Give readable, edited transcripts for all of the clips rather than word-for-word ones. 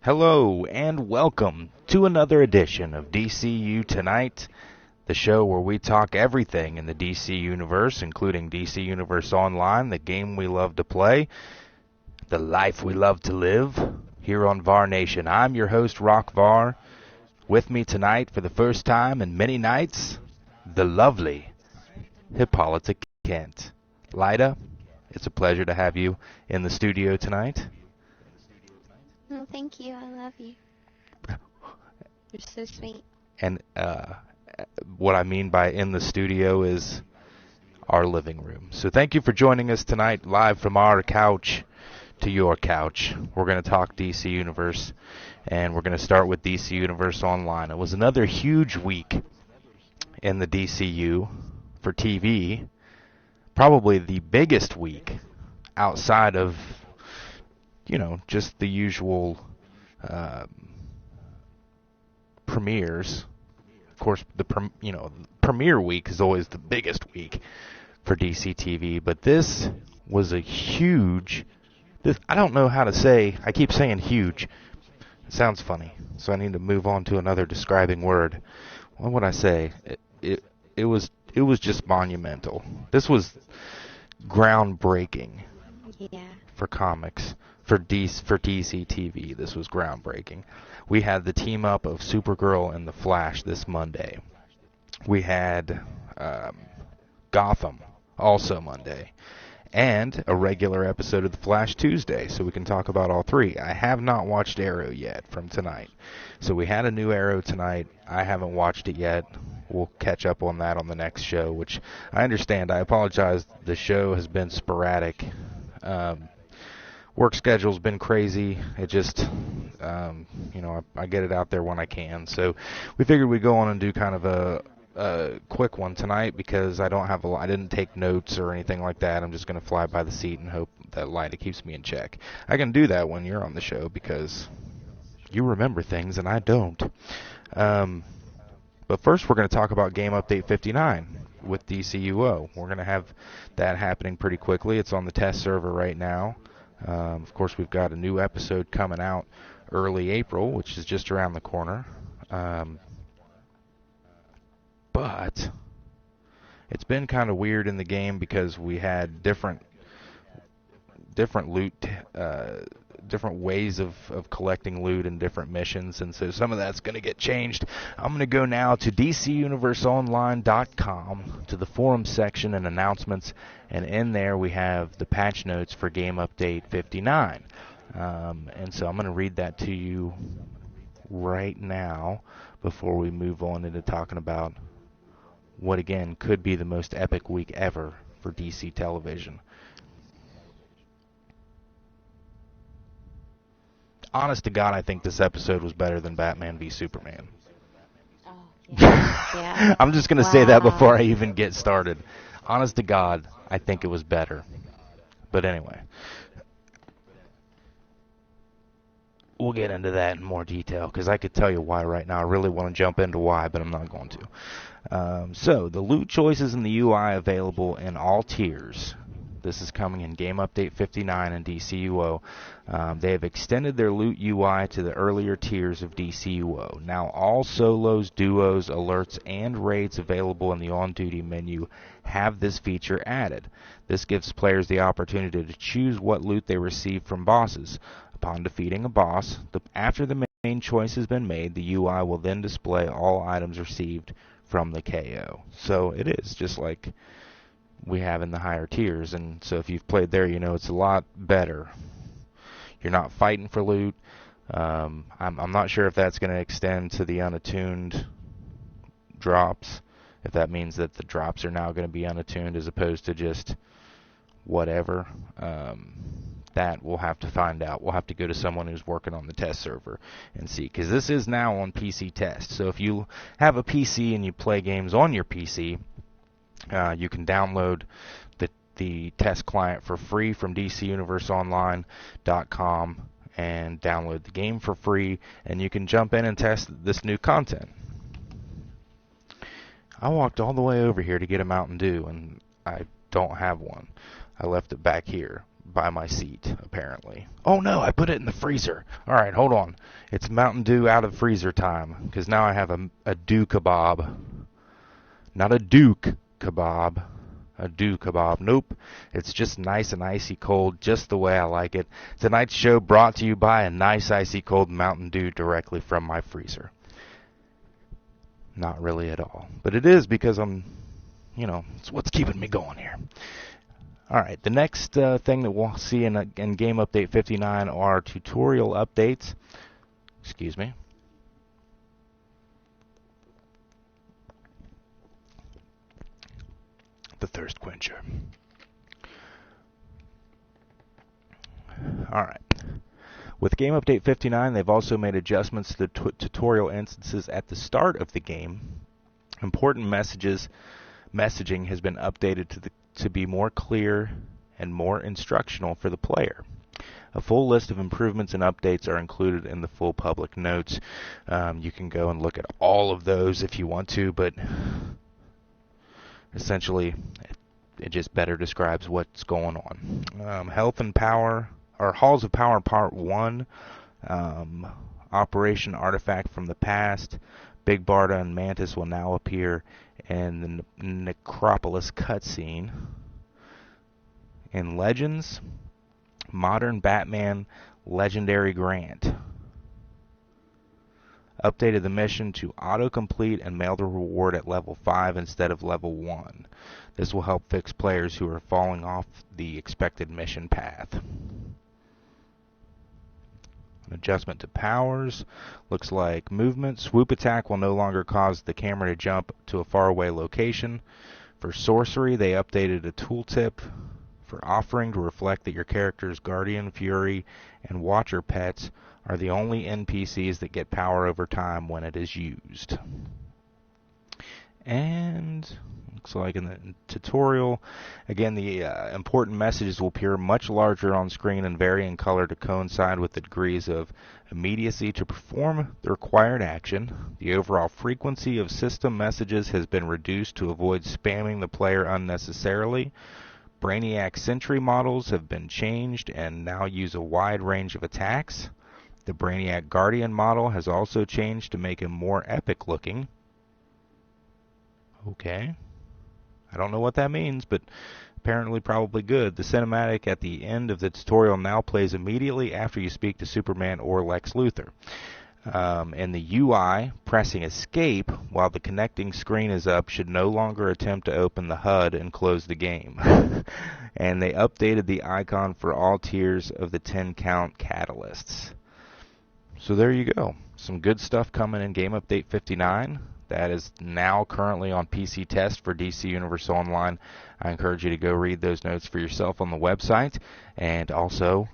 Hello and welcome to another edition of DCU Tonight, the show where we talk everything in the DC Universe, including DC Universe Online, the game we love to play, the life we love to live, here on VAR Nation. I'm your host, Rock VAR. With me tonight for the first time in many nights, the lovely Hippolyta Kent. Lyda, it's a pleasure to have you in the studio tonight. Oh, thank you. I love you. You're so sweet. And what I mean by in the studio is our living room. So thank you for joining us tonight, live from our couch to your couch. We're going to talk DC Universe, and we're going to start with DC Universe Online. It was another huge week in the DCU for TV, probably the biggest week outside of, just the usual premieres. Of course, the premiere week is always the biggest week for DCTV, but this was a huge. I don't know how to say. I keep saying huge. It sounds funny, so I need to move on to another describing word. What would I say? It was just monumental. This was groundbreaking. Yeah. For comics. For DCTV, this was groundbreaking. We had the team up of Supergirl and the Flash this Monday. We had Gotham also Monday. And a regular episode of The Flash Tuesday, so we can talk about all three. I have not watched Arrow yet from tonight. So we had a new Arrow tonight. I haven't watched it yet. We'll catch up on that on the next show, which I understand. I apologize. The show has been sporadic. Work schedule's been crazy. It just, I get it out there when I can. So we figured we'd go on and do kind of a quick one tonight because I didn't take notes or anything like that. I'm just going to fly by the seat and hope that Lyda keeps me in check. I can do that when you're on the show because you remember things and I don't. But first we're going to talk about Game Update 59 with DCUO. We're going to have that happening pretty quickly. It's on the test server right now. Of course, we've got a new episode coming out early April, which is just around the corner. But it's been kind of weird in the game because we had different loot, different ways of collecting loot and different missions, and so some of that's going to get changed. I'm going to go now to DCUniverseOnline.com to the forum section and announcements, and in there we have the patch notes for Game Update 59. And so I'm going to read that to you right now before we move on into talking about what, again, could be the most epic week ever for DC television. Honest to God, I think this episode was better than Batman v Superman. Oh, yeah. I'm just going to say that before I even get started. Honest to God, I think it was better. But anyway, we'll get into that in more detail because I could tell you why right now. I really want to jump into why, but I'm not going to. So, the loot choices in the UI available in all tiers. This is coming in Game Update 59 and DCUO. They have extended their loot UI to the earlier tiers of DCUO. Now all solos, duos, alerts, and raids available in the on-duty menu have this feature added. This gives players the opportunity to choose what loot they receive from bosses. Upon defeating a boss, after the main choice has been made, the UI will then display all items received from the KO. So it is just like we have in the higher tiers, and so if you've played there, you know it's a lot better. You're not fighting for loot. I'm not sure if that's going to extend to the unattuned drops, if that means that the drops are now going to be unattuned as opposed to just whatever. That we'll have to find out. We'll have to go to someone who's working on the test server and see, because this is now on PC test. So if you have a PC and you play games on your PC, you can download the test client for free from DCUniverseOnline.com and download the game for free, and you can jump in and test this new content. I walked all the way over here to get a Mountain Dew, and I don't have one. I left it back here. by my seat, apparently. Oh no, I put it in the freezer. Alright, hold on. It's Mountain Dew out of freezer time, because now I have a dew kebab. Not a Duke kebab. A dew kebab. Nope. It's just nice and icy cold, just the way I like it. Tonight's show brought to you by a nice icy cold Mountain Dew directly from my freezer. Not really at all. But it is because it's what's keeping me going here. Alright, the next thing that we'll see in Game Update 59 are tutorial updates. Excuse me. The thirst quencher. Alright. With Game Update 59, they've also made adjustments to the tutorial instances at the start of the game. Important messaging has been updated to be more clear and more instructional for the player. A full list of improvements and updates are included in the full public notes. You can go and look at all of those if you want to, but essentially it just better describes what's going on. Health and Power, or Halls of Power Part 1, Operation Artifact from the Past, Big Barda and Mantis will now appear in the Necropolis cutscene. In Legends, Modern Batman Legendary Grant. Updated the mission to autocomplete and mail the reward at level 5 instead of level 1. This will help fix players who are falling off the expected mission path. An adjustment to powers. Looks like movement. Swoop attack will no longer cause the camera to jump to a faraway location. For sorcery, they updated a tooltip for offering to reflect that your character's Guardian, Fury, and Watcher pets are the only NPCs that get power over time when it is used. And looks like in the tutorial, again, the important messages will appear much larger on screen and vary in color to coincide with the degrees of immediacy to perform the required action. The overall frequency of system messages has been reduced to avoid spamming the player unnecessarily. Brainiac Sentry models have been changed and now use a wide range of attacks. The Brainiac Guardian model has also changed to make him more epic looking. Okay. I don't know what that means, but apparently probably good. The cinematic at the end of the tutorial now plays immediately after you speak to Superman or Lex Luthor. In the UI, pressing escape while the connecting screen is up should no longer attempt to open the HUD and close the game. And they updated the icon for all tiers of the 10-count catalysts. So there you go. Some good stuff coming in Game Update 59. That is now currently on PC test for DC Universe Online. I encourage you to go read those notes for yourself on the website, and also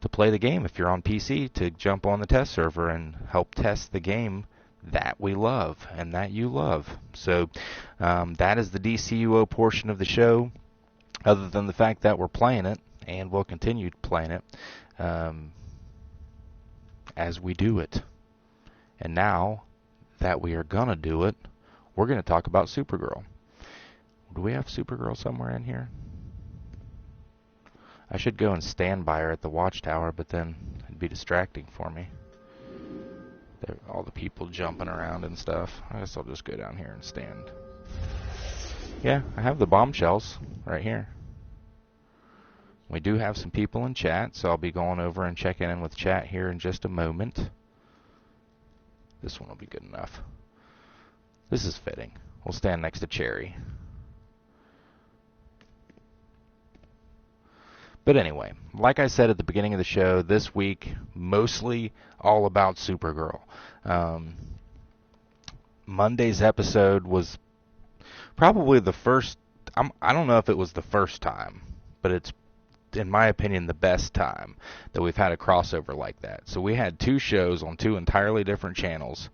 to play the game if you're on PC, to jump on the test server and help test the game that we love and that you love. So that is the DCUO portion of the show, other than the fact that we're playing it and we'll continue playing it as we do it. And now that we are going to do it, we're going to talk about Supergirl. Do we have Supergirl somewhere in here? I should go and stand by her at the watchtower, but then it'd be distracting for me. There, all the people jumping around and stuff. I guess I'll just go down here and stand. Yeah, I have the bombshells right here. We do have some people in chat, so I'll be going over and checking in with chat here in just a moment. This one will be good enough. This is fitting. We'll stand next to Cherry. But anyway, like I said at the beginning of the show, this week, mostly all about Supergirl. Monday's episode was probably the first, I don't know if it was the first time, but it's, in my opinion, the best time that we've had a crossover like that. So we had two shows on two entirely different channels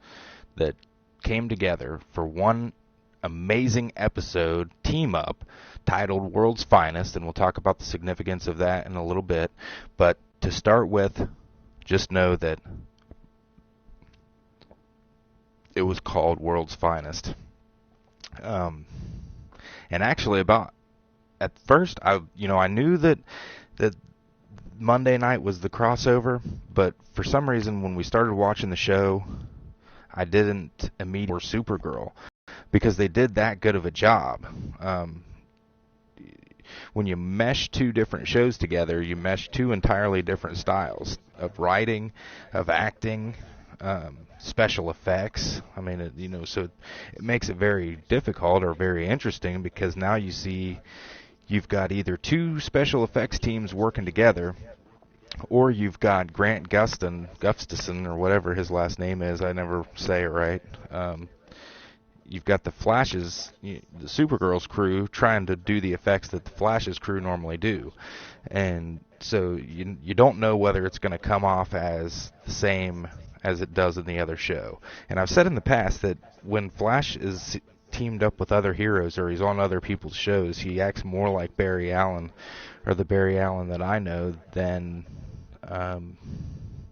that came together for one amazing episode, team up, titled World's Finest, and we'll talk about the significance of that in a little bit. But to start with, just know that it was called World's Finest. And actually, at first, I knew that that Monday night was the crossover, but for some reason when we started watching the show, I didn't immediately Supergirl because they did that good of a job. When you mesh two different shows together, you mesh two entirely different styles of writing, of acting, special effects. I mean, so it makes it very difficult or very interesting because now you've got either two special effects teams working together, or you've got Grant Gustafson, or whatever his last name is. I never say it right. You've got the Flash's, the Supergirl's crew trying to do the effects that the Flash's crew normally do. And so you don't know whether it's going to come off as the same as it does in the other show. And I've said in the past that when Flash is teamed up with other heroes or he's on other people's shows, he acts more like Barry Allen, or the Barry Allen that I know, than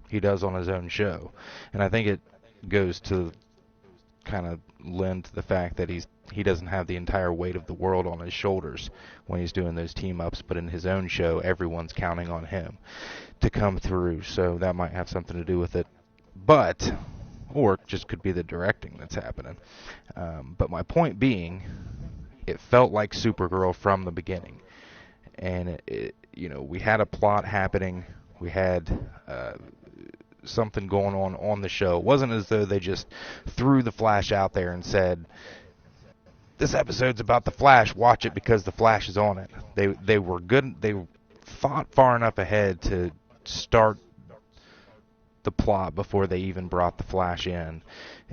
he does on his own show. And I think it goes to kind of lend to the fact that he doesn't have the entire weight of the world on his shoulders when he's doing those team ups, but in his own show everyone's counting on him to come through, so that might have something to do with it. But or it just could be the directing that's happening. But my point being, it felt like Supergirl from the beginning, and we had a plot happening, we had something going on the show. It wasn't as though they just threw the Flash out there and said, this episode's about the Flash, watch it because the Flash is on it. They were good. They thought far enough ahead to start the plot before they even brought the Flash in.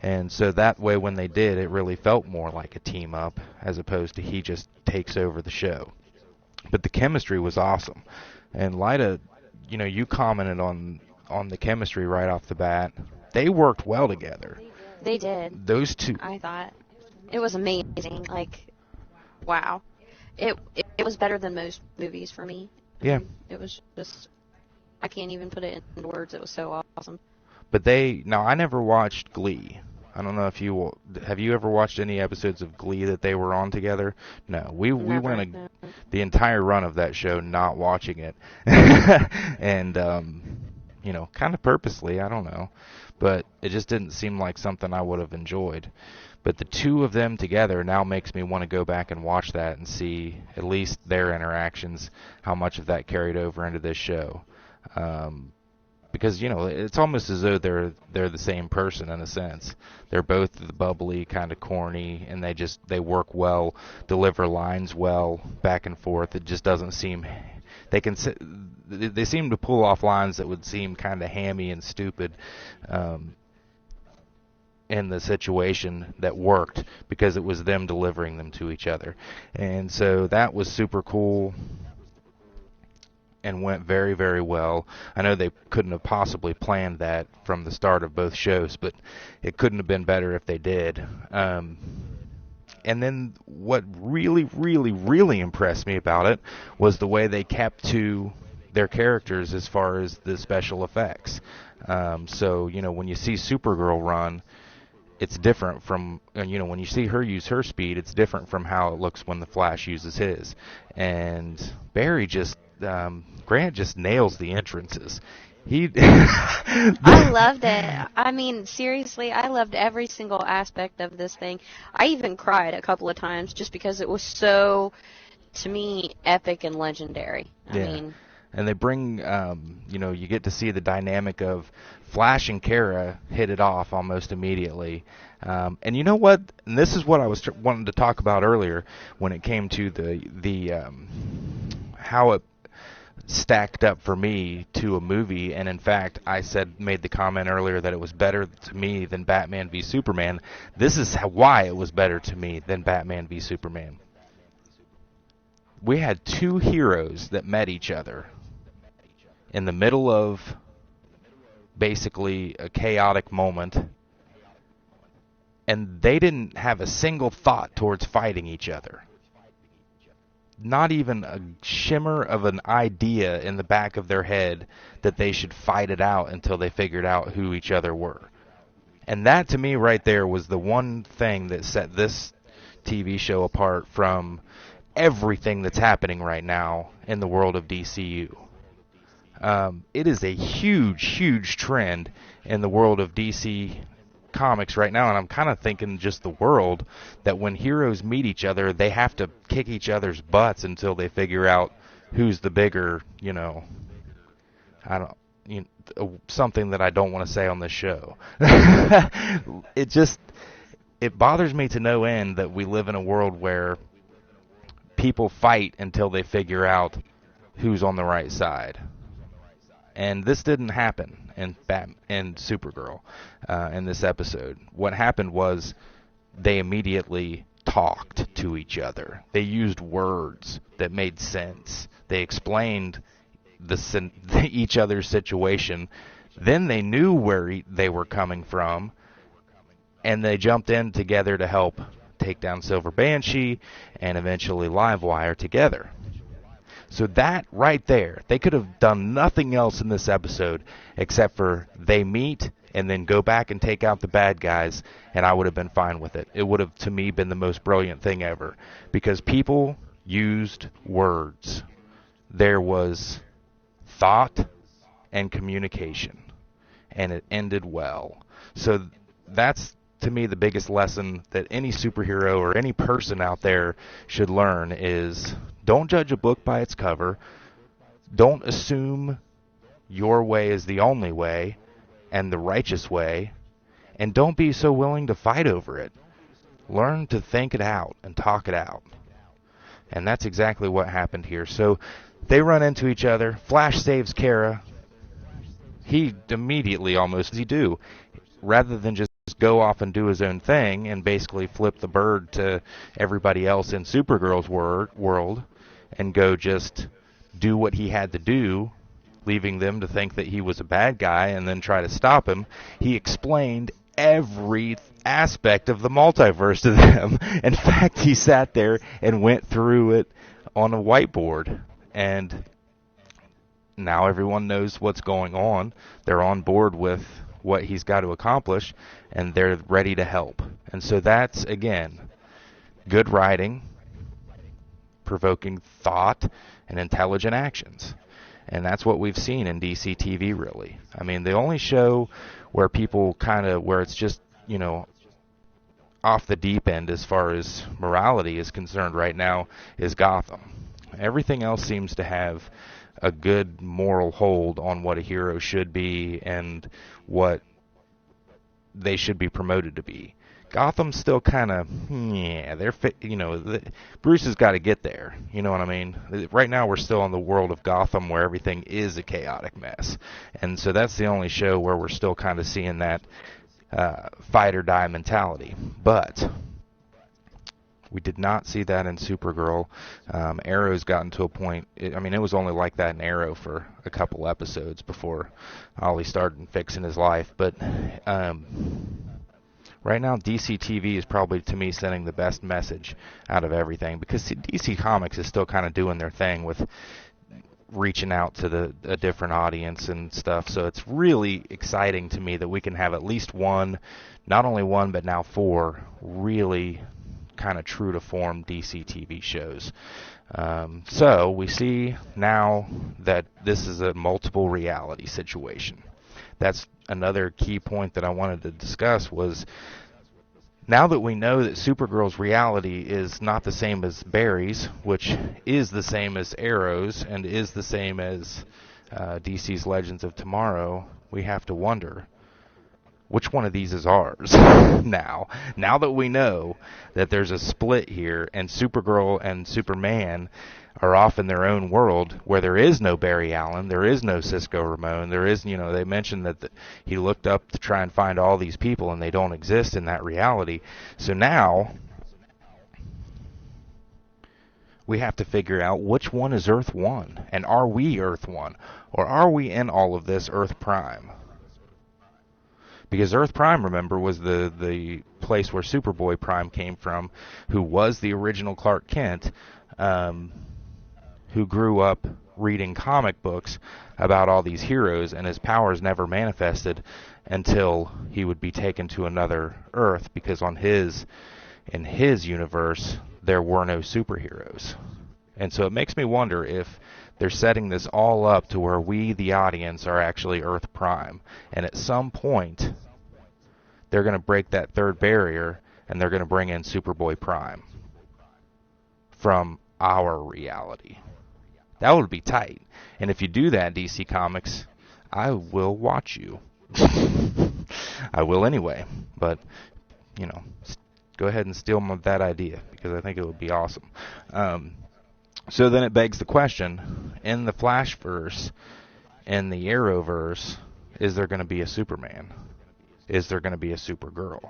And so that way when they did, it really felt more like a team up as opposed to he just takes over the show. But the chemistry was awesome. And Lyda, you commented on the chemistry right off the bat. They worked well together. They did. Those two. I thought it was amazing. Like, wow. It was better than most movies for me. Yeah. It was just, I can't even put it into words. It was so awesome. But I never watched Glee. I don't know if have you ever watched any episodes of Glee that they were on together? No, we went the entire run of that show not watching it. And kind of purposely, I don't know, but it just didn't seem like something I would have enjoyed. But the two of them together now makes me want to go back and watch that and see at least their interactions, how much of that carried over into this show. Because it's almost as though they're the same person in a sense. They're both the bubbly, kind of corny, and they work well, deliver lines well, back and forth. It just doesn't seem they seem to pull off lines that would seem kind of hammy and stupid in the situation that worked because it was them delivering them to each other. And so that was super cool and went very, very well. I know they couldn't have possibly planned that from the start of both shows, but it couldn't have been better if they did. And then what really, really, really impressed me about it was the way they kept to their characters as far as the special effects. So, when you see Supergirl run, it's different from, when you see her use her speed, it's different from how it looks when the Flash uses his. And Grant just nails the entrances. I loved it. I mean, seriously, I loved every single aspect of this thing. I even cried a couple of times just because it was so, to me, epic and legendary. I mean, and they bring, you get to see the dynamic of Flash and Kara hit it off almost immediately. And you know what? And this is what I was wanting to talk about earlier when it came to the how it stacked up for me to a movie. And in fact, I made the comment earlier that it was better to me than Batman v Superman. This is why it was better to me than Batman v Superman. We had two heroes that met each other in the middle of basically a chaotic moment, and they didn't have a single thought towards fighting each other. Not even a shimmer of an idea in the back of their head that they should fight it out until they figured out who each other were. And that, to me, right there, was the one thing that set this TV show apart from everything that's happening right now in the world of DCU. It is a huge trend in the world of DC Comics right now, and I'm kind of thinking just the world, that when heroes meet each other, they have to kick each other's butts until they figure out who's the bigger, something that I don't want to say on this show. It bothers me to no end that we live in a world where people fight until they figure out who's on the right side. And this didn't happen in Supergirl in this episode. What happened was they immediately talked to each other. They used words that made sense. They explained each other's situation. Then they knew where they were coming from, and they jumped in together to help take down Silver Banshee and eventually Livewire together. So that right there, they could have done nothing else in this episode except for they meet and then go back and take out the bad guys, and I would have been fine with it. It would have, to me, been the most brilliant thing ever, because people used words. There was thought and communication, and it ended well. So that's, to me, the biggest lesson that any superhero or any person out there should learn is, don't judge a book by its cover. Don't assume your way is the only way and the righteous way, and don't be so willing to fight over it. Learn to think it out and talk it out. And that's exactly what happened here. So they run into each other. Flash saves Kara. He immediately, almost as he do, rather than just go off and do his own thing and basically flip the bird to everybody else in Supergirl's world and go just do what he had to do, leaving them to think that he was a bad guy and then try to stop him, he explained every aspect of the multiverse to them. In fact, he sat there and went through it on a whiteboard, and now everyone knows what's going on. They're on board with what he's got to accomplish, and they're ready to help. And so that's, again, good writing, provoking thought, and intelligent actions. And that's what we've seen in DCTV, really. I mean, the only show where people where it's just, off the deep end as far as morality is concerned right now is Gotham. Everything else seems to have a good moral hold on what a hero should be and what they should be promoted to be. Gotham's still kind of, Bruce has got to get there. You know what I mean? Right now we're still in the world of Gotham where everything is a chaotic mess. And so that's the only show where we're still kind of seeing that fight or die mentality. But we did not see that in Supergirl. Arrow's gotten to a point, it was only like that in Arrow for a couple episodes before Ollie started fixing his life. But right now, DCTV is probably, to me, sending the best message out of everything, because DC Comics is still kind of doing their thing with reaching out to a different audience and stuff. So it's really exciting to me that we can have at least one, not only one, but now 4 really kind of true to form DC TV shows. So we see now that this is a multiple reality situation. That's another key point that I wanted to discuss, was now that we know that Supergirl's reality is not the same as Barry's, which is the same as Arrow's and is the same as DC's Legends of Tomorrow, we have to wonder, which one of these is ours now? Now that we know that there's a split here and Supergirl and Superman are off in their own world where there is no Barry Allen, there is no Cisco Ramon, there is, they mentioned that he looked up to try and find all these people and they don't exist in that reality. So now we have to figure out which one is Earth 1, and are we Earth 1, or are we in all of this Earth Prime? Because Earth Prime, remember, was the place where Superboy Prime came from, who was the original Clark Kent, who grew up reading comic books about all these heroes, and his powers never manifested until he would be taken to another Earth, because in his universe there were no superheroes. And so it makes me wonder if they're setting this all up to where we, the audience, are actually Earth Prime. And at some point, they're going to break that third barrier, and they're going to bring in Superboy Prime from our reality. That would be tight. And if you do that, DC Comics, I will watch you. I will anyway. But, go ahead and steal that idea, because I think it would be awesome. So then it begs the question, in the Flashverse, in the Arrowverse, is there going to be a Superman? Is there going to be a Supergirl?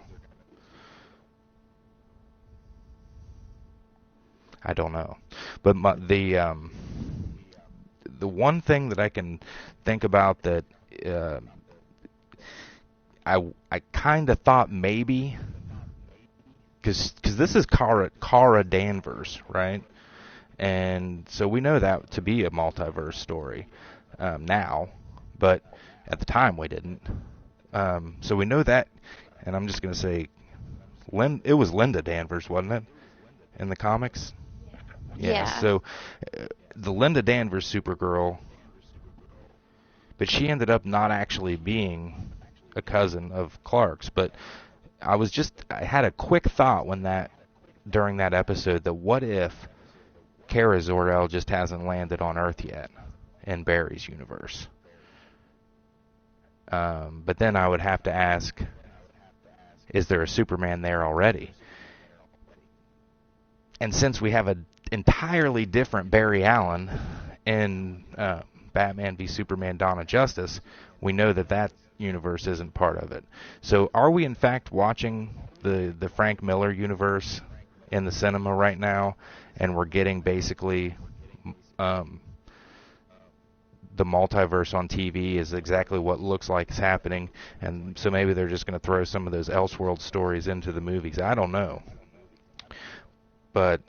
I don't know. But the one thing that I can think about that I kind of thought maybe, because this is Kara Danvers, right? And so we know that to be a multiverse story now, but at the time we didn't. So we know that, and I'm just going to say, it was Linda Danvers, wasn't it, in the comics? Yeah. So the Linda Danvers Supergirl, but she ended up not actually being a cousin of Clark's. But I had a quick thought during that episode, that what if Kara Zor-El just hasn't landed on Earth yet in Barry's universe? But then I would have to ask, is there a Superman there already? And since we have an entirely different Barry Allen in Batman v Superman Dawn of Justice, we know that universe isn't part of it. So are we in fact watching the Frank Miller universe in the cinema right now, and we're getting basically the multiverse on TV is exactly what looks like is happening, and so maybe they're just going to throw some of those Elseworld stories into the movies. I don't know. But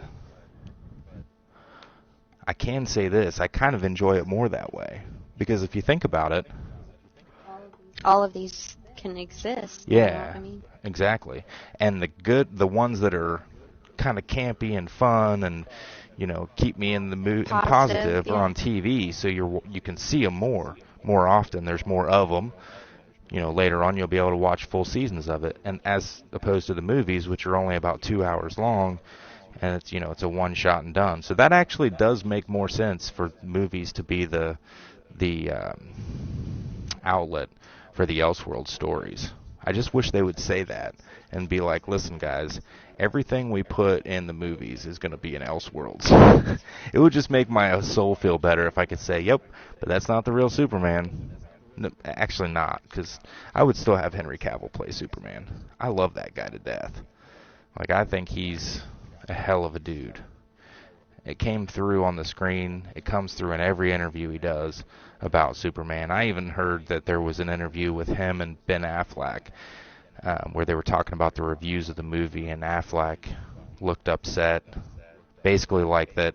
I can say this, I kind of enjoy it more that way, because if you think about it, all of these can exist. Yeah, I mean, exactly. And the ones that are kind of campy and fun and keep me in the mood and positive yeah. are on TV, so you can see them more often. There's more of them. Later on you'll be able to watch full seasons of it, and as opposed to the movies, which are only about 2 hours long, and it's it's a one shot and done. So that actually does make more sense for movies to be the outlet for the Elseworld stories. I just wish they would say that and be like, listen guys, everything we put in the movies is going to be in Elseworlds. It would just make my soul feel better if I could say, yep, but that's not the real Superman. No, actually not, because I would still have Henry Cavill play Superman. I love that guy to death. Like, I think he's a hell of a dude. It came through on the screen. It comes through in every interview he does about Superman. I even heard that there was an interview with him and Ben Affleck where they were talking about the reviews of the movie, and Affleck looked upset, basically like that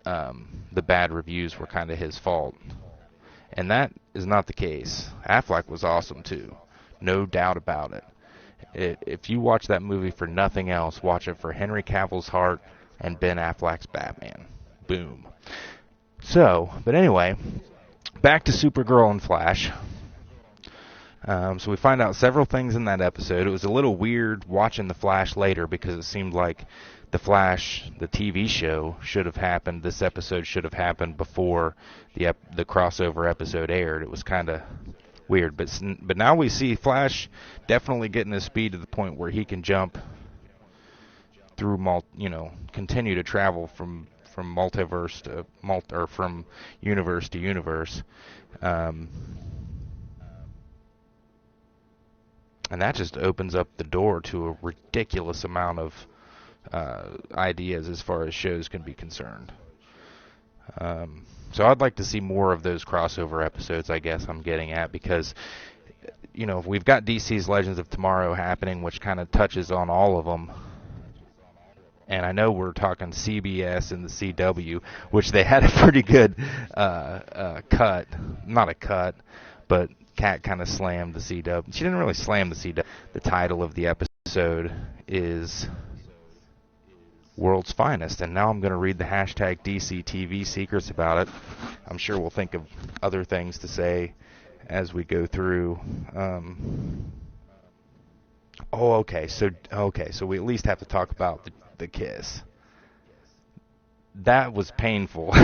the bad reviews were kind of his fault. And that is not the case. Affleck was awesome too, no doubt about it. If you watch that movie for nothing else, watch it for Henry Cavill's heart and Ben Affleck's Batman. Boom. So, but anyway, back to Supergirl and Flash. So we find out several things in that episode. It was a little weird watching The Flash later, because it seemed like The Flash, the TV show, should have happened. This episode should have happened before the crossover episode aired. It was kind of weird, but now we see Flash definitely getting his speed to the point where he can jump through continue to travel from multiverse to or from universe to universe, and that just opens up the door to a ridiculous amount of ideas as far as shows can be concerned. So I'd like to see more of those crossover episodes, I guess I'm getting at, because we've got DC's Legends of Tomorrow happening, which kind of touches on all of them. And I know we're talking CBS and the CW, which they had a pretty good cut. Not a cut, but Kat kind of slammed the CW. She didn't really slam the CW. The title of the episode is World's Finest. And now I'm going to read the hashtag DCTV secrets about it. I'm sure we'll think of other things to say as we go through. Okay. So we at least have to talk about the kiss. That was painful.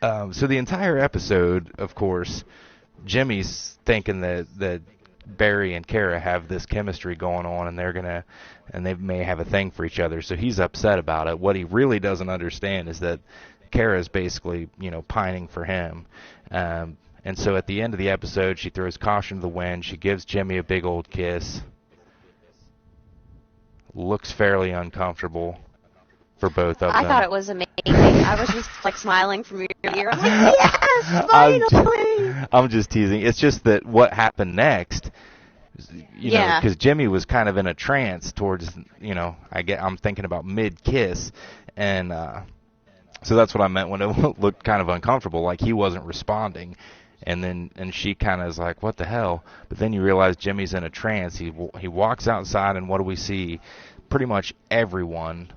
So the entire episode, of course, Jimmy's thinking that Barry and Kara have this chemistry going on, and they may have a thing for each other. So he's upset about it. What he really doesn't understand is that Kara's basically, pining for him. And so at the end of the episode, she throws caution to the wind. She gives Jimmy a big old kiss. Looks fairly uncomfortable for both of them. I thought it was amazing. I was just like smiling from ear to ear. I'm like, yes, finally! I'm just teasing. It's just that what happened next, Yeah. because Jimmy was kind of in a trance towards, I'm thinking about mid-kiss, and so that's what I meant when it looked kind of uncomfortable, like he wasn't responding. And she kind of is like, what the hell? But then you realize Jimmy's in a trance. He walks outside, and what do we see? Pretty much everyone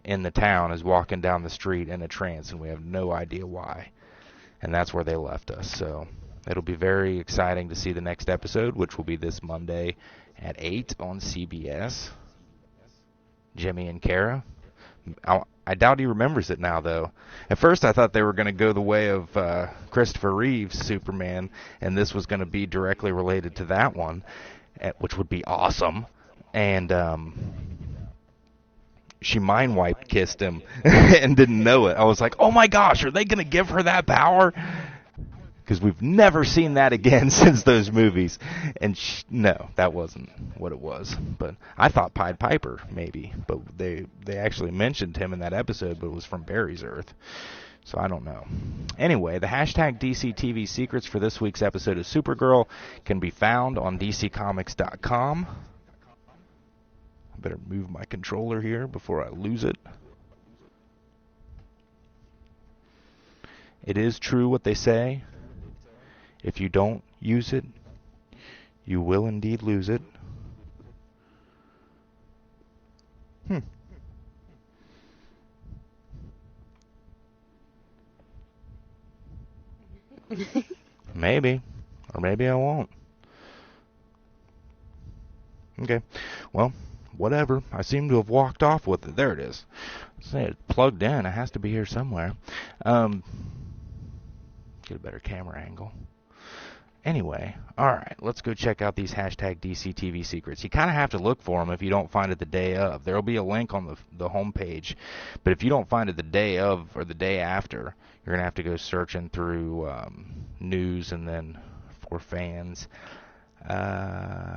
in the town is walking down the street in a trance, and we have no idea why. And that's where they left us. So it'll be very exciting to see the next episode, which will be this Monday at 8 on CBS. Jimmy and Kara. I doubt he remembers it now, though. At first, I thought they were going to go the way of Christopher Reeve's Superman, and this was going to be directly related to that one, which would be awesome. And she mind-wiped kissed him and didn't know it. I was like, oh my gosh, are they going to give her that power? Because we've never seen that again since those movies. And no, that wasn't what it was. But I thought Pied Piper, maybe. But they actually mentioned him in that episode, but it was from Barry's Earth. So I don't know. Anyway, the hashtag DCTV secrets for this week's episode of Supergirl can be found on DCComics.com. I better move my controller here before I lose it. It is true what they say. If you don't use it, you will indeed lose it. Maybe. Or maybe I won't. Okay. Well, whatever. I seem to have walked off with it. There it is. Say it's plugged in. It has to be here somewhere. Get a better camera angle. Anyway, alright, let's go check out these hashtag DCTV secrets. You kind of have to look for them if you don't find it the day of. There will be a link on the homepage, but if you don't find it the day of or the day after, you're going to have to go searching through news and then for fans. Right.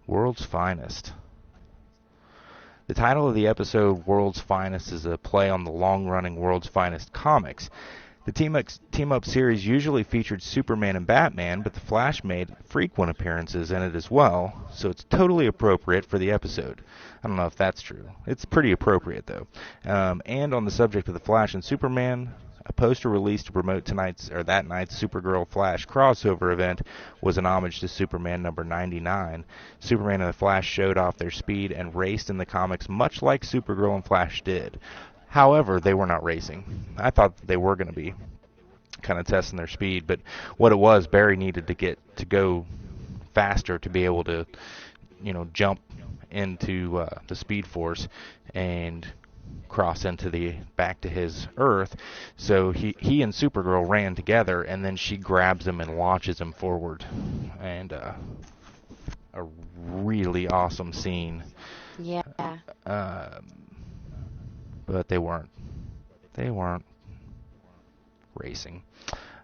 World's Finest. The title of the episode, World's Finest, is a play on the long-running World's Finest comics. The team-up series usually featured Superman and Batman, but the Flash made frequent appearances in it as well, so it's totally appropriate for the episode. I don't know if that's true. It's pretty appropriate, though. And on the subject of the Flash and Superman, a poster released to promote that night's Supergirl Flash crossover event was an homage to Superman number 99. Superman and the Flash showed off their speed and raced in the comics much like Supergirl and Flash did. However, they were not racing. I thought they were going to be kind of testing their speed, but what it was, Barry needed to go faster to be able to, jump into the Speed Force and cross back to his Earth. So he and Supergirl ran together, and then she grabs him and launches him forward. And a really awesome scene. Yeah. But they weren't racing.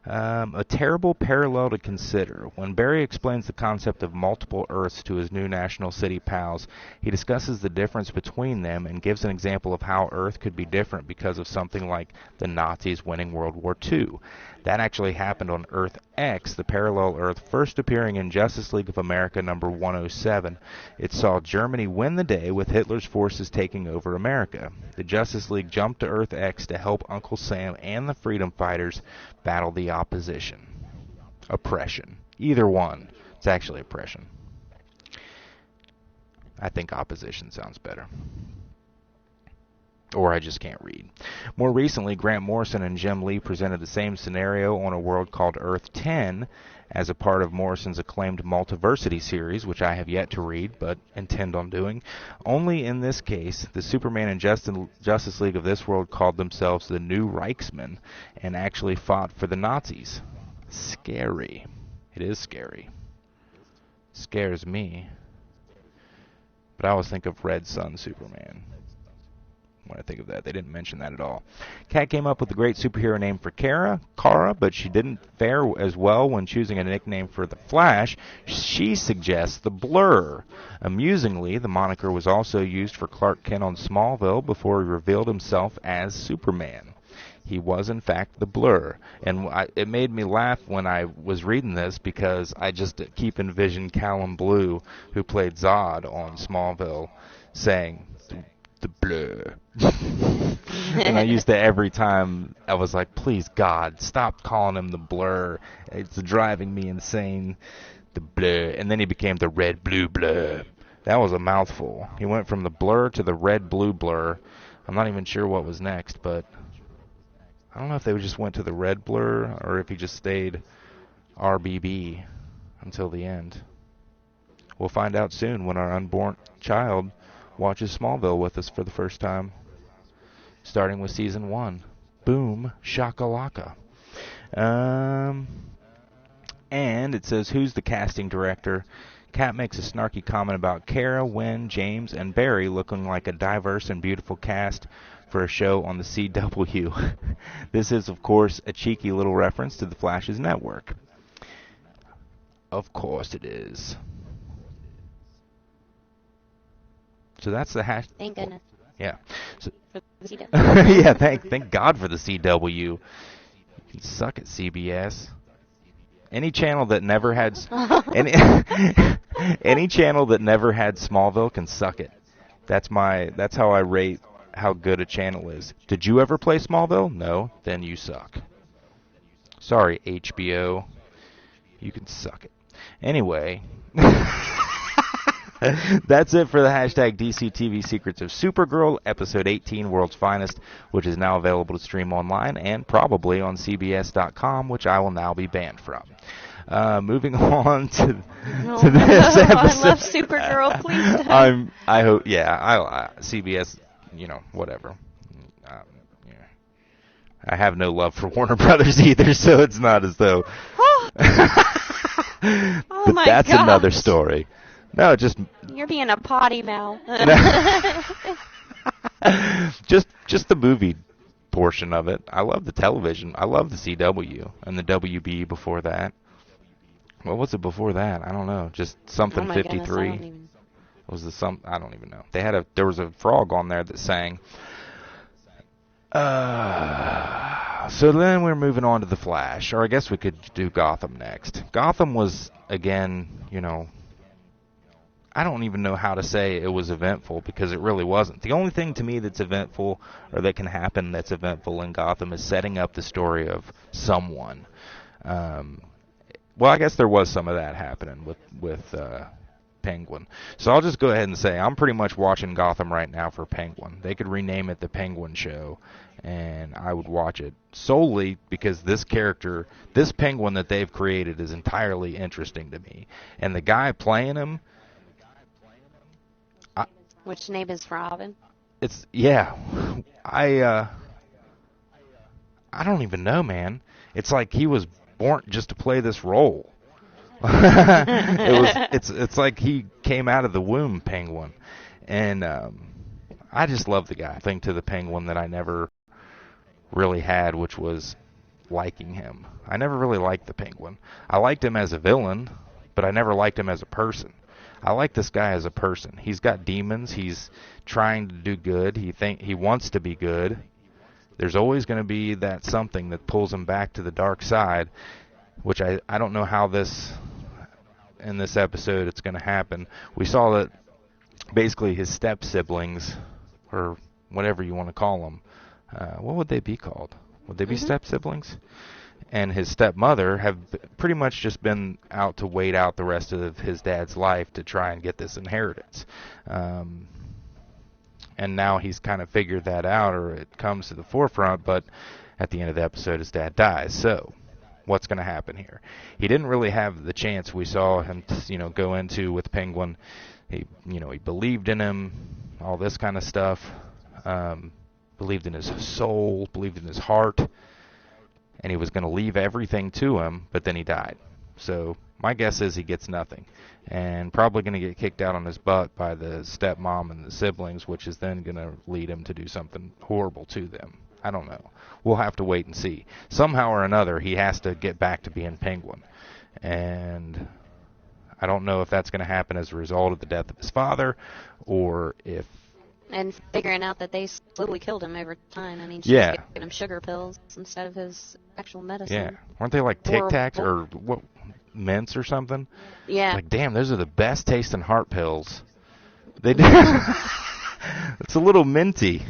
A terrible parallel to consider. When Barry explains the concept of multiple Earths to his new National City pals, he discusses the difference between them and gives an example of how Earth could be different because of something like the Nazis winning World War II. That actually happened on Earth X, the parallel Earth first appearing in Justice League of America number 107. It saw Germany win the day with Hitler's forces taking over America. The Justice League jumped to Earth X to help Uncle Sam and the Freedom Fighters battle the opposition. Oppression. Either one. It's actually oppression. I think opposition sounds better. Or I just can't read. More recently, Grant Morrison and Jim Lee presented the same scenario on a world called Earth 10 as a part of Morrison's acclaimed Multiversity series, which I have yet to read but intend on doing. Only in this case, the Superman and Justice League of this world called themselves the New Reichsmen and actually fought for the Nazis. Scary. It is scary. Scares me. But I always think of Red Sun Superman when I think of that. They didn't mention that at all. Kat came up with a great superhero name for Kara, but she didn't fare as well when choosing a nickname for the Flash. She suggests the Blur. Amusingly, the moniker was also used for Clark Kent on Smallville before he revealed himself as Superman. He was, in fact, the Blur. And it made me laugh when I was reading this because I just keep envisioning Callum Blue, who played Zod on Smallville, saying, the Blur. And I used to, every time, I was like, please, God, stop calling him the Blur. It's driving me insane. The Blur. And then he became the Red Blue Blur. That was a mouthful. He went from the Blur to the Red Blue Blur. I'm not even sure what was next, but I don't know if they just went to the Red Blur or if he just stayed RBB until the end. We'll find out soon when our unborn child watches Smallville with us for the first time, starting with season 1. Boom, shakalaka. And it says, who's the casting director? Kat makes a snarky comment about Kara, Wynn, James, and Barry looking like a diverse and beautiful cast for a show on the CW. This is, of course, a cheeky little reference to the Flash's network. Of course it is. So that's the hash. Thank goodness. Yeah. So, for the CW. yeah, thank God for the CW. You can suck at CBS. Any channel that never had any channel that never had Smallville can suck it. That's how I rate how good a channel is. Did you ever play Smallville? No, then you suck. Sorry, HBO. You can suck it. Anyway, that's it for the hashtag DCTV Secrets of Supergirl, episode 18, World's Finest, which is now available to stream online and probably on CBS.com, which I will now be banned from. Moving on to this episode. I love Supergirl. Please don't. I hope. Yeah. CBS. Whatever. Yeah. I have no love for Warner Brothers either, so it's not as though. Oh my That's gosh. another story. No, just. You're being a potty mouth. just the movie portion of it. I love the television. I love the CW and the WB before that. What was it before that? I don't know. Just something 53. Goodness, Was the some? I don't even know. There was a frog on there that sang. So then we're moving on to the Flash, or I guess we could do Gotham next. Gotham was, again, I don't even know how to say it was eventful because it really wasn't. The only thing to me that's eventful, or that can happen that's eventful in Gotham, is setting up the story of someone. Well, I guess there was some of that happening with Penguin. So I'll just go ahead and say I'm pretty much watching Gotham right now for Penguin. They could rename it the Penguin Show, and I would watch it solely because this character, this Penguin that they've created, is entirely interesting to me. And the guy playing him, which name is Robin? I don't even know, man. It's like he was born just to play this role. It's like he came out of the womb Penguin, and I just love the guy. Thing to the Penguin that I never really had, which was liking him. I never really liked the Penguin. I liked him as a villain, but I never liked him as a person. I like this guy as a person. He's got demons. He's trying to do good. He wants to be good. There's always going to be that something that pulls him back to the dark side, which I don't know how in this episode it's going to happen. We saw that basically his step-siblings, or whatever you want to call them, what would they be called? Would they be step-siblings? and his stepmother have pretty much just been out to wait out the rest of his dad's life to try and get this inheritance. And now he's kind of figured that out, or it comes to the forefront, but at the end of the episode his dad dies. So what's going to happen here? He didn't really have the chance we saw him go into with Penguin. He believed in him, all this kind of stuff, believed in his soul, believed in his heart, and he was going to leave everything to him, but then he died. So my guess is he gets nothing, and probably going to get kicked out on his butt by the stepmom and the siblings, which is then going to lead him to do something horrible to them. I don't know. We'll have to wait and see. Somehow or another, he has to get back to being Penguin, and I don't know if that's going to happen as a result of the death of his father, or if... And figuring out that they slowly killed him over time. I mean, she yeah. was giving him sugar pills instead of his actual medicine. Yeah. Weren't they like Tic Tacs or what, mints or something? Yeah. Like, damn, those are the best tasting heart pills. They do. It's a little minty.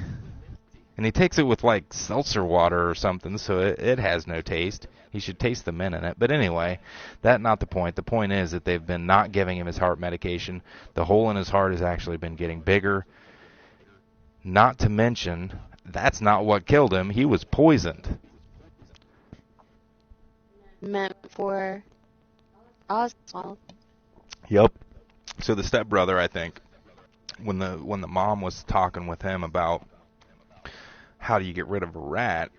And he takes it with like seltzer water or something, so it has no taste. He should taste the mint in it. But anyway, that's not the point. The point is that they've been not giving him his heart medication. The hole in his heart has actually been getting bigger. Not to mention, that's not what killed him. He was poisoned. Meant for Oswald. Yep. So the stepbrother, I think, when the mom was talking with him about how do you get rid of a rat,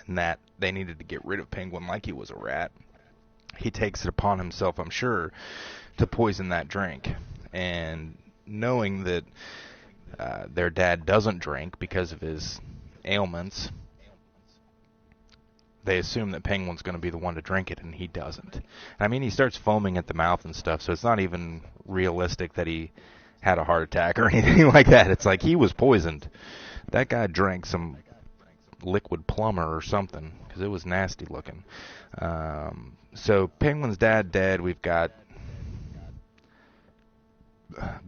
and that they needed to get rid of Penguin like he was a rat, he takes it upon himself, I'm sure, to poison that drink. And knowing that their dad doesn't drink because of his ailments, they assume that Penguin's going to be the one to drink it, and he doesn't. I mean, he starts foaming at the mouth and stuff, so it's not even realistic that he had a heart attack or anything like that. It's like he was poisoned. That guy drank some liquid plumber or something, because it was nasty looking. So Penguin's dad dead. We've got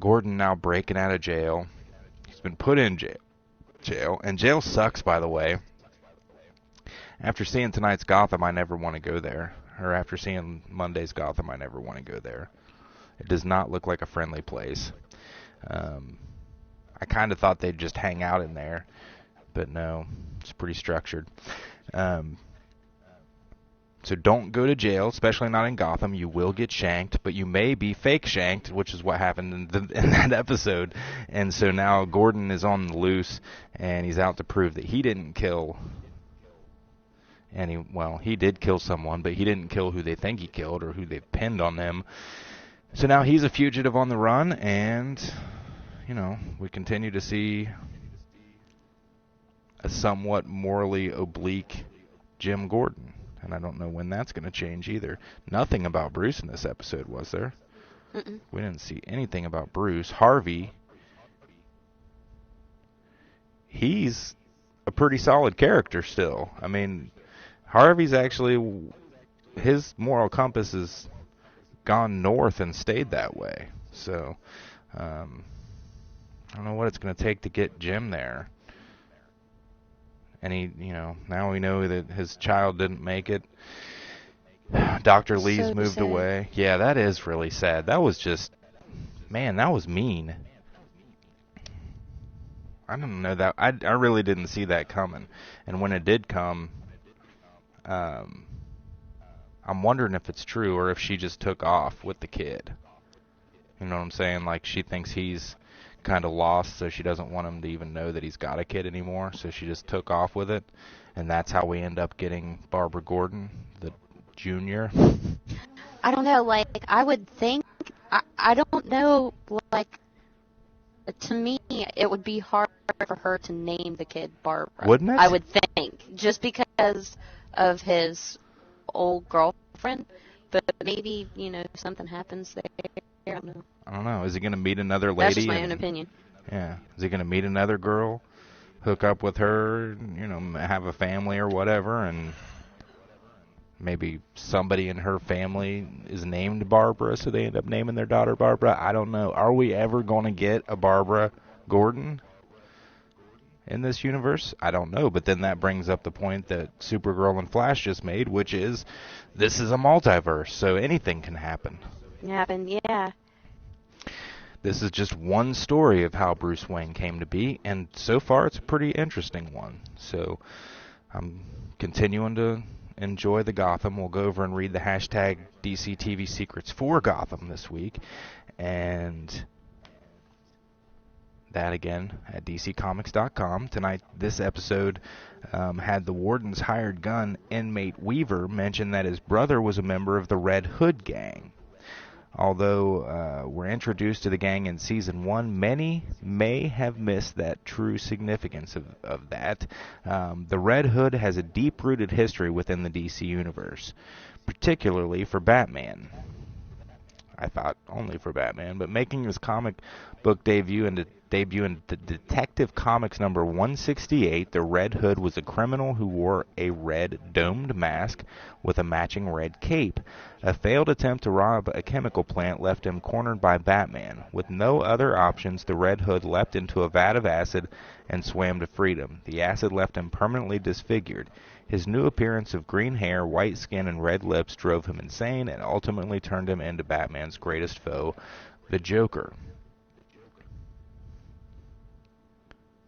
Gordon now breaking out of jail. He's been put in jail, and jail sucks, by the way. After seeing tonight's Gotham, I never want to go there. Or after seeing Monday's Gotham, I never want to go there. It does not look like a friendly place. I kind of thought they'd just hang out in there, but no, it's pretty structured. So don't go to jail, especially not in Gotham. You will get shanked, but you may be fake shanked, which is what happened in that episode. And so now Gordon is on the loose, and he's out to prove that he didn't kill. And he did kill someone, but he didn't kill who they think he killed or who they've pinned on them. So now he's a fugitive on the run, and we continue to see a somewhat morally oblique Jim Gordon. And I don't know when that's going to change either. Nothing about Bruce in this episode, was there? Mm-mm. We didn't see anything about Bruce. Harvey, he's a pretty solid character still. I mean, Harvey's actually, his moral compass has gone north and stayed that way. So, I don't know what it's going to take to get Jim there. And he, now we know that his child didn't make it. Dr. Lee's So moved sad. away. Yeah, that is really sad. That was just, man, that was mean. I don't know that. I really didn't see that coming. And when it did come, I'm wondering if it's true or if she just took off with the kid. You know what I'm saying? Like, she thinks he's kind of lost, so she doesn't want him to even know that he's got a kid anymore, so she just took off with it, and that's how we end up getting Barbara Gordon, the junior. I don't know, like, I would think, I don't know, like, to me, it would be hard for her to name the kid Barbara. Wouldn't it? I would think, just because of his old girlfriend, but maybe, something happens there. I don't know. I don't know. Is he going to meet another lady? That's just my own opinion. Yeah. Is he going to meet another girl, hook up with her, have a family or whatever, and maybe somebody in her family is named Barbara, so they end up naming their daughter Barbara? I don't know. Are we ever going to get a Barbara Gordon? in this universe? I don't know, but then that brings up the point that Supergirl and Flash just made, which is this is a multiverse, so anything can happen. Yeah. This is just one story of how Bruce Wayne came to be, and so far it's a pretty interesting one. So I'm continuing to enjoy the Gotham. We'll go over and read the hashtag DCTV secrets for Gotham this week, and that again at DCComics.com. Tonight, this episode had the Warden's hired gun, inmate Weaver, mention that his brother was a member of the Red Hood gang. Although we're introduced to the gang in Season 1, many may have missed that true significance of that. The Red Hood has a deep-rooted history within the DC Universe, particularly for Batman. I thought only for Batman, but making his comic book debut in the Detective Comics number 168, the Red Hood was a criminal who wore a red domed mask with a matching red cape. A failed attempt to rob a chemical plant left him cornered by Batman. With no other options, the Red Hood leapt into a vat of acid and swam to freedom. The acid left him permanently disfigured. His new appearance of green hair, white skin, and red lips drove him insane and ultimately turned him into Batman's greatest foe, the Joker.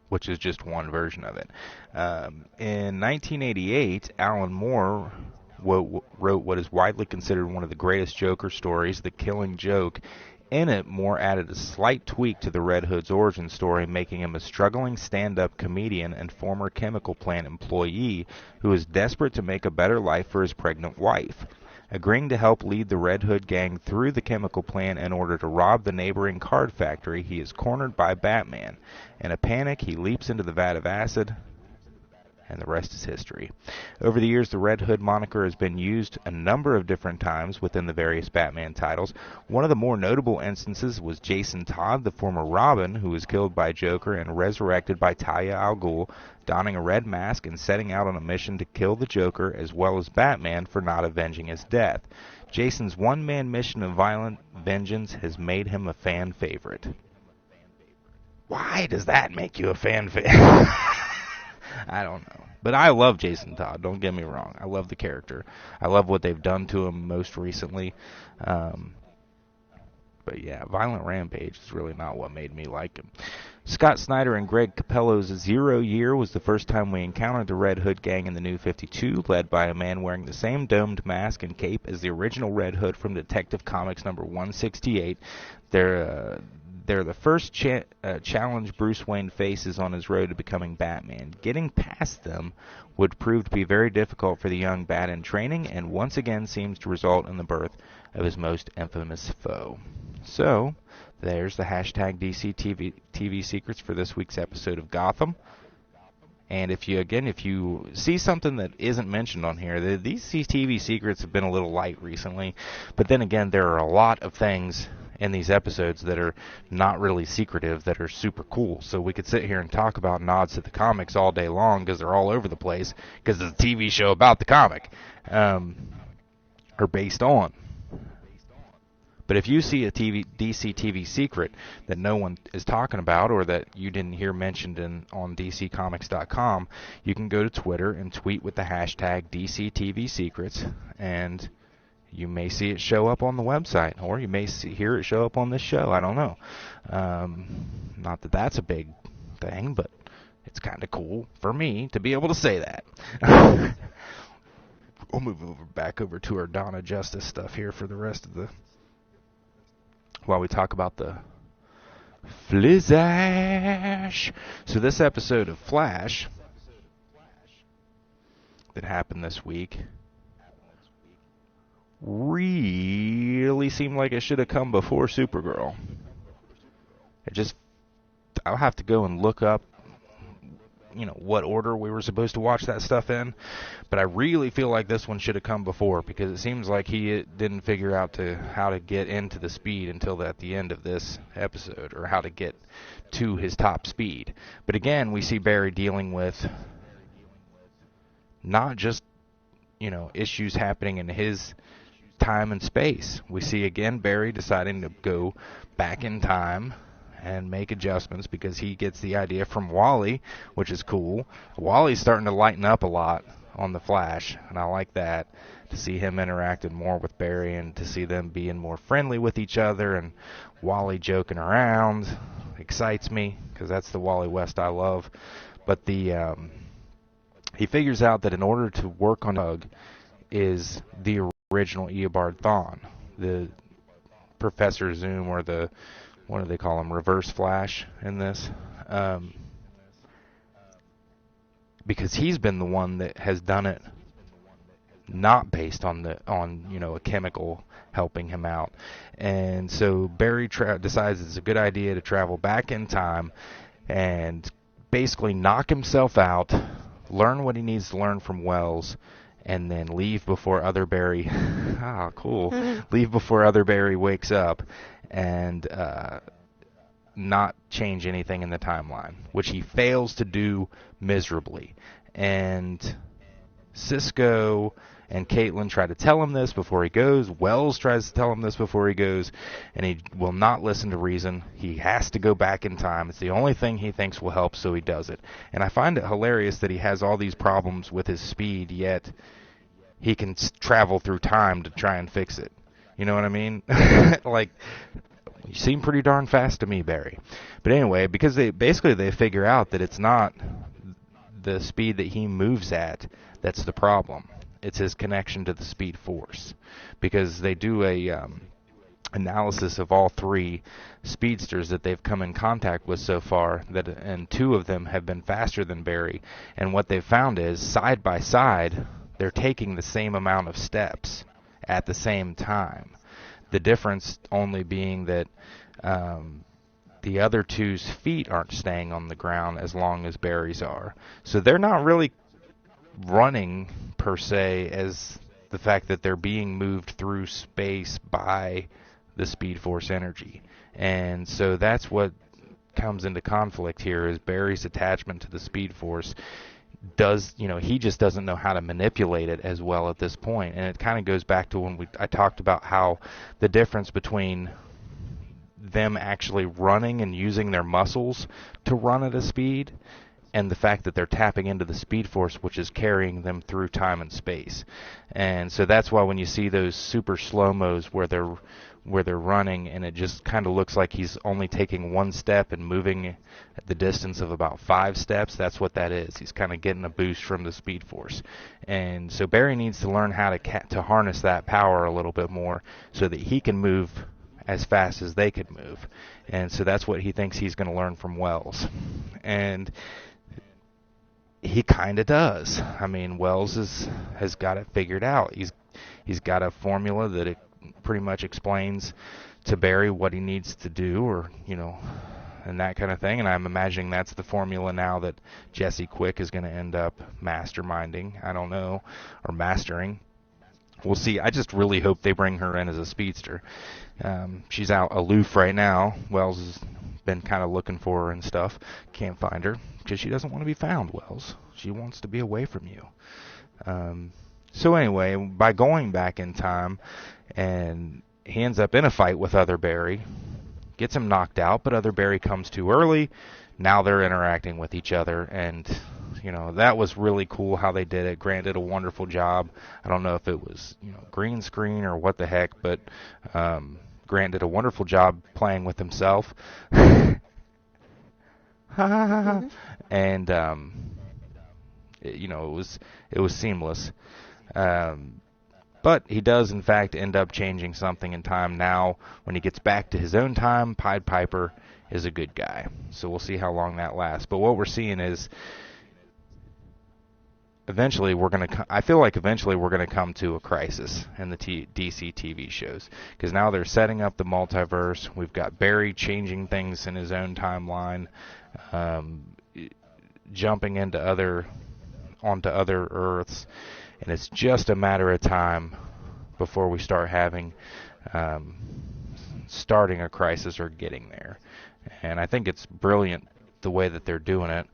Which is just one version of it. In 1988, Alan Moore wrote what is widely considered one of the greatest Joker stories, The Killing Joke. In it, Moore added a slight tweak to the Red Hood's origin story, making him a struggling stand-up comedian and former chemical plant employee who is desperate to make a better life for his pregnant wife. Agreeing to help lead the Red Hood gang through the chemical plant in order to rob the neighboring card factory, he is cornered by Batman. In a panic, he leaps into the vat of acid, and the rest is history. Over the years, the Red Hood moniker has been used a number of different times within the various Batman titles. One of the more notable instances was Jason Todd, the former Robin, who was killed by Joker and resurrected by Talia al Ghul, donning a red mask and setting out on a mission to kill the Joker, as well as Batman for not avenging his death. Jason's one-man mission of violent vengeance has made him a fan favorite. Why does that make you a fan favorite? I don't know. But I love Jason Todd, don't get me wrong. I love the character. I love what they've done to him most recently. But yeah, Violent Rampage is really not what made me like him. Scott Snyder and Greg Capullo's 0 Year was the first time we encountered the Red Hood gang in the New 52, led by a man wearing the same domed mask and cape as the original Red Hood from Detective Comics number 168. They're the first challenge Bruce Wayne faces on his road to becoming Batman. Getting past them would prove to be very difficult for the young Bat in training, and once again seems to result in the birth of his most infamous foe. So, there's the hashtag DCTV secrets for this week's episode of Gotham. And if you see something that isn't mentioned on here, these DCTV secrets have been a little light recently. But then again, there are a lot of things in these episodes that are not really secretive, that are super cool. So we could sit here and talk about nods to the comics all day long because they're all over the place because it's a TV show about the comic, or based on. But if you see a DC TV secret that no one is talking about or that you didn't hear mentioned on DCComics.com, you can go to Twitter and tweet with the hashtag DCTV secrets, and you may see it show up on the website, or you may hear it show up on this show. I don't know. Not that that's a big thing, but it's kind of cool for me to be able to say that. We'll move back over to our Donna Justice stuff here for the rest of the... while we talk about the Flash. So this episode of Flash that happened this week really seemed like it should have come before Supergirl. I'll have to go and look up, what order we were supposed to watch that stuff in, but I really feel like this one should have come before, because it seems like he didn't figure out how to get into the speed until at the end of this episode, or how to get to his top speed. But again, we see Barry dealing with not just, issues happening in his time and space. We see again Barry deciding to go back in time and make adjustments because he gets the idea from Wally, which is cool. Wally's starting to lighten up a lot on the Flash, and I like that, to see him interacting more with Barry and to see them being more friendly with each other, and Wally joking around excites me because that's the Wally West I love. But he figures out that in order to work on Doug is the original Eobard Thawne, the Professor Zoom, or the, what do they call him, Reverse Flash in this, because he's been the one that has done it not based on a chemical helping him out. And so Barry decides it's a good idea to travel back in time and basically knock himself out, learn what he needs to learn from Wells, and then leave before other Barry leave before other Barry wakes up, and not change anything in the timeline, which he fails to do miserably. And Cisco and Caitlin try to tell him this before he goes. Wells tries to tell him this before he goes, and he will not listen to reason. He has to go back in time. It's the only thing he thinks will help, so he does it. And I find it hilarious that he has all these problems with his speed, yet he can travel through time to try and fix it. You know what I mean? Like, you seem pretty darn fast to me, Barry. But anyway, because they figure out that it's not the speed that he moves at that's the problem. It's his connection to the Speed Force, because they do a analysis of all three speedsters that they've come in contact with so far, and two of them have been faster than Barry. And what they've found is, side by side, they're taking the same amount of steps at the same time. The difference only being that the other two's feet aren't staying on the ground as long as Barry's are. So they're not really running per se, as the fact that they're being moved through space by the Speed Force energy. And so that's what comes into conflict here, is Barry's attachment to the Speed Force he just doesn't know how to manipulate it as well at this point. And it kind of goes back to when I talked about how the difference between them actually running and using their muscles to run at a speed, and the fact that they're tapping into the Speed Force, which is carrying them through time and space. And so that's why when you see those super slow-mos where they're running, and it just kind of looks like he's only taking one step and moving at the distance of about 5 steps, that's what that is. He's kind of getting a boost from the Speed Force. And so Barry needs to learn how to harness that power a little bit more so that he can move as fast as they could move. And so that's what he thinks he's going to learn from Wells. And he kind of does. I mean, Wells has got it figured out. He's got a formula that it pretty much explains to Barry what he needs to do, and that kind of thing. And I'm imagining that's the formula now that Jesse Quick is going to end up masterminding. I don't know, or mastering. We'll see. I just really hope they bring her in as a speedster. She's out aloof right now. Wells has been kind of looking for her and stuff. Can't find her because she doesn't want to be found, Wells. She wants to be away from you. So anyway, by going back in time, and he ends up in a fight with Other Barry, gets him knocked out, but Other Barry comes too early. Now they're interacting with each other, and that was really cool how they did it. Grant did a wonderful job. I don't know if it was green screen or what the heck, but Grant did a wonderful job playing with himself. And it was seamless. But he does, in fact, end up changing something in time. Now, when he gets back to his own time, Pied Piper is a good guy. So we'll see how long that lasts. But what we're seeing is, I feel like eventually we're going to come to a crisis in the DC TV shows. Because now they're setting up the multiverse. We've got Barry changing things in his own timeline, jumping onto other Earths. And it's just a matter of time before we start starting a crisis or getting there. And I think it's brilliant the way that they're doing it.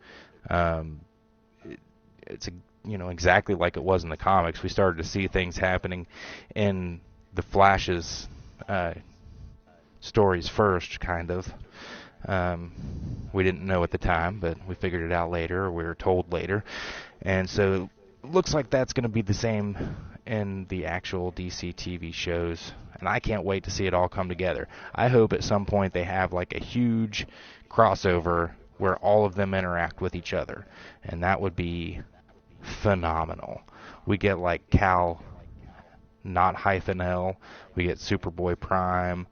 It's exactly like it was in the comics. We started to see things happening in the Flash's stories first, kind of. We didn't know at the time, but we figured it out later, or we were told later. And so it looks like that's going to be the same in the actual DC TV shows. And I can't wait to see it all come together. I hope at some point they have like a huge crossover where all of them interact with each other. And that would be phenomenal. We get like Cal, not -L. We get Superboy Prime,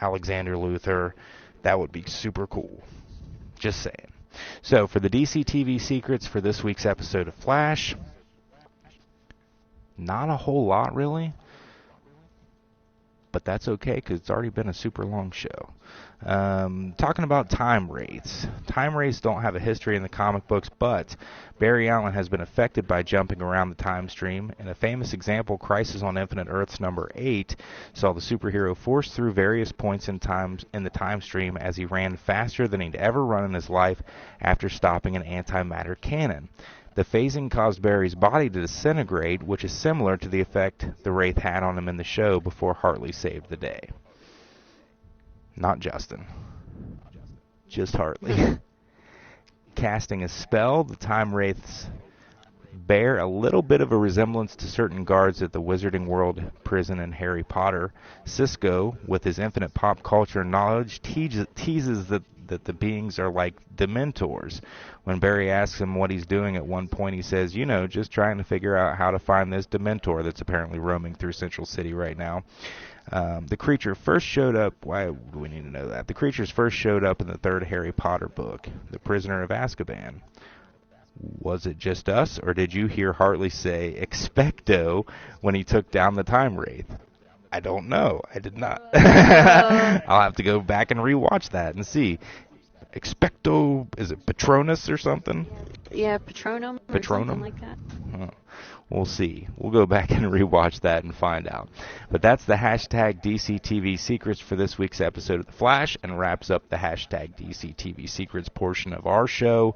Alexander Luthor. That would be super cool. Just saying. So for the DC TV secrets for this week's episode of Flash, not a whole lot really, but that's okay because it's already been a super long show. Talking about time wraiths. Time wraiths don't have a history in the comic books, but Barry Allen has been affected by jumping around the time stream. In a famous example, Crisis on Infinite Earths number 8 saw the superhero forced through various points in the time stream as he ran faster than he'd ever run in his life after stopping an antimatter cannon. The phasing caused Barry's body to disintegrate, which is similar to the effect the Wraith had on him in the show before Hartley saved the day. Not Justin. Just Hartley. Casting a spell, the Time Wraiths bear a little bit of a resemblance to certain guards at the Wizarding World prison in Harry Potter. Cisco, with his infinite pop culture knowledge, teases that the beings are like Dementors. When Barry asks him what he's doing at one point, he says, just trying to figure out how to find this Dementor that's apparently roaming through Central City right now. The creature first showed up. Why do we need to know that? The creatures first showed up in the third Harry Potter book, The Prisoner of Azkaban. Was it just us, or did you hear Hartley say expecto when he took down the Time Wraith? I don't know. I did not. I'll have to go back and rewatch that and see. Expecto, is it Patronus or something? Yeah, Patronum. Or something like that. We'll see. We'll go back and rewatch that and find out. But that's the hashtag DCTV Secrets for this week's episode of The Flash, and wraps up the hashtag DCTV Secrets portion of our show.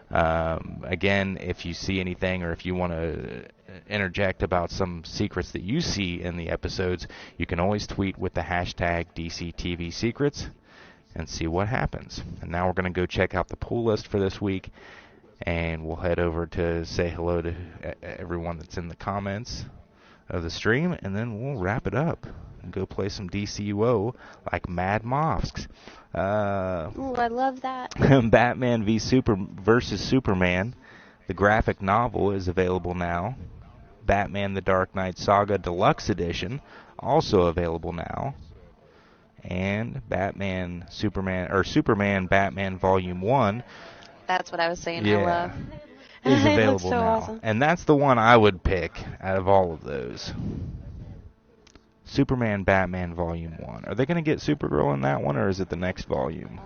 Again, if you see anything or if you want to interject about some secrets that you see in the episodes, you can always tweet with the hashtag DCTV Secrets and see what happens. And now we're going to go check out the pool list for this week, and we'll head over to say hello to everyone that's in the comments of the stream, and then we'll wrap it up and go play some DCUO like Mad Mosques. Ooh, I love that. Batman versus Superman, the graphic novel, is available now. Batman the Dark Knight Saga Deluxe Edition, also available now. And Superman Batman Volume 1. That's what I was saying. Yeah, I love. is available so now. Awesome. And that's the one I would pick out of all of those. Superman Batman Volume 1. Are they going to get Supergirl in that one, or is it the next volume?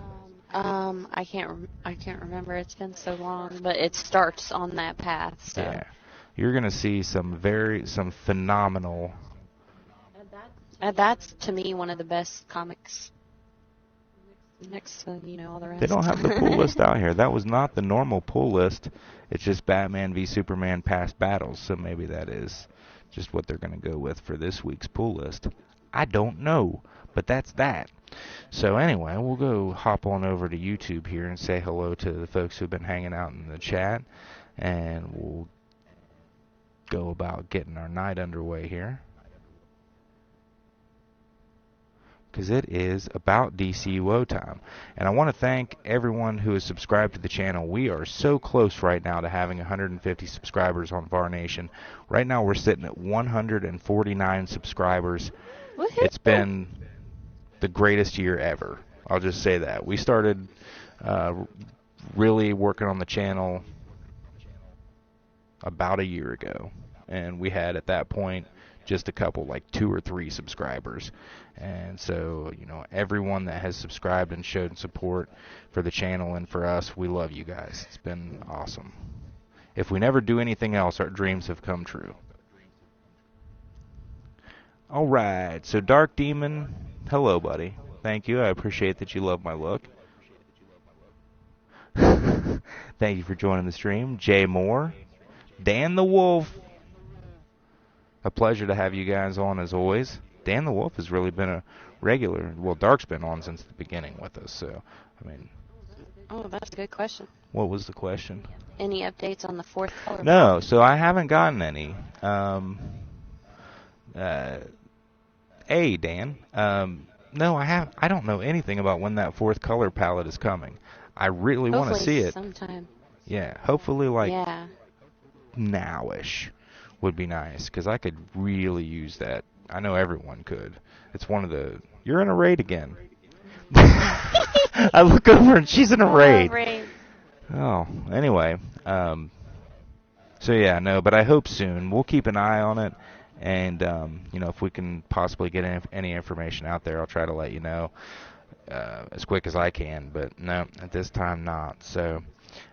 I can't remember. It's been so long, but it starts on that path. So. Yeah. You're going to see some phenomenal. That's to me one of the best comics. Next to all the rest. They don't have the pool list out here. That was not the normal pool list. It's just Batman v Superman past battles. So maybe that is just what they're going to go with for this week's pool list. I don't know, but that's that. So anyway, we'll go hop on over to YouTube here and say hello to the folks who've been hanging out in the chat, and we'll go about getting our night underway here, because it is about DCUO time. And I want to thank everyone who has subscribed to the channel. We are so close right now to having 150 subscribers on VAR Nation. Right now we're sitting at 149 subscribers. Woo-hoo. It's been the greatest year ever. I'll just say that. We started really working on the channel about a year ago. And we had at that point just a couple, like 2 or 3 subscribers. And so, everyone that has subscribed and showed support for the channel and for us, we love you guys. It's been awesome. If we never do anything else, our dreams have come true. Alright, so Dark Demon, hello buddy. Thank you, I appreciate that you love my look. Thank you for joining the stream. Jay Moore, Dan the Wolf. A pleasure to have you guys on as always. Dan the Wolf has really been a regular. Well, Dark's been on since the beginning with us, so, I mean. Oh, that's a good question. What was the question? Any updates on the fourth color? No, so I haven't gotten any. Dan, no, I don't know anything about when that fourth color palette is coming. I really want to see it. Sometime. Yeah, hopefully like Yeah. nowish would be nice, because I could really use that. I know everyone could. It's one of the... You're in a raid again. I look over and she's in a raid. Oh, anyway. So yeah, no, but I hope soon. We'll keep an eye on it, and you know, if we can possibly get any information out there, I'll try to let you know as quick as I can. But no, at this time not. So,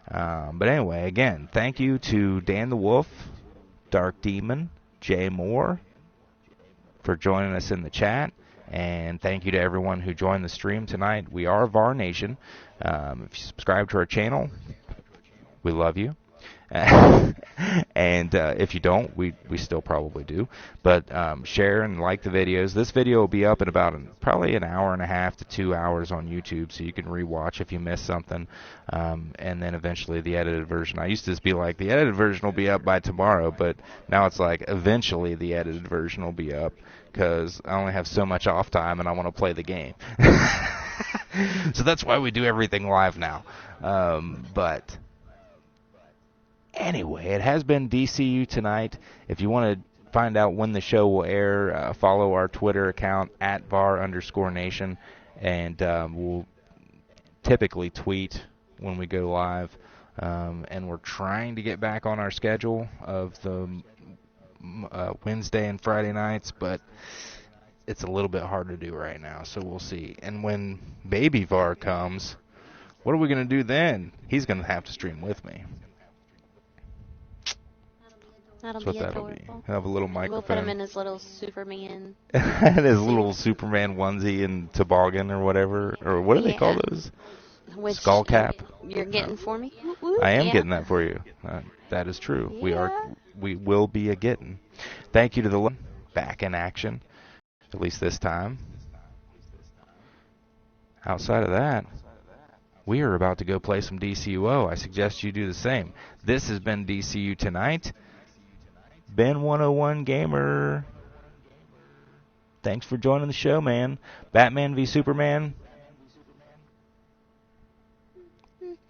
but anyway, again, thank you to Dan the Wolf, Dark Demon, Jay Moore for joining us in the chat. And thank you to everyone who joined the stream tonight. We are VAR Nation. If you subscribe to our channel, we love you. And if you don't, we still probably do. But share and like the videos. This video will be up in about probably an hour and a half to 2 hours on YouTube, so you can rewatch if you missed something. And then eventually the edited version. I used to just be like, the edited version will be up by tomorrow, but now it's like, eventually the edited version will be up, because I only have so much off time and I want to play the game. So that's why we do everything live now. But anyway, it has been DCU Tonight. If you want to find out when the show will air, follow our Twitter account at @var_nation, and we'll typically tweet when we go live. And we're trying to get back on our schedule of the Wednesday and Friday nights, but it's a little bit hard to do right now, so we'll see. And when Baby VAR comes, what are we going to do then? He's going to have to stream with me. That'll That's what be that'll be. adorable. He'll have a little microphone. We'll put him in his little Superman. And his little Superman onesie and toboggan or whatever. Or what do they call those? Which Skull cap? You're getting for me? I am getting that for you. That is true. Yeah. We will be a getting. Thank you to the back in action, at least this time. Outside of that, we are about to go play some DCUO. I suggest you do the same. This has been DCU Tonight. Ben 101 Gamer. Thanks for joining the show, man. Batman v Superman.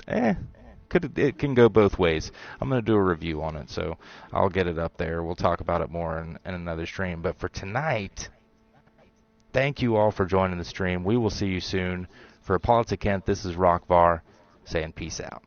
It can go both ways. I'm going to do a review on it, so I'll get it up there. We'll talk about it more in another stream. But for tonight, thank you all for joining the stream. We will see you soon. For Apollo Kent, this is Rock VAR saying peace out.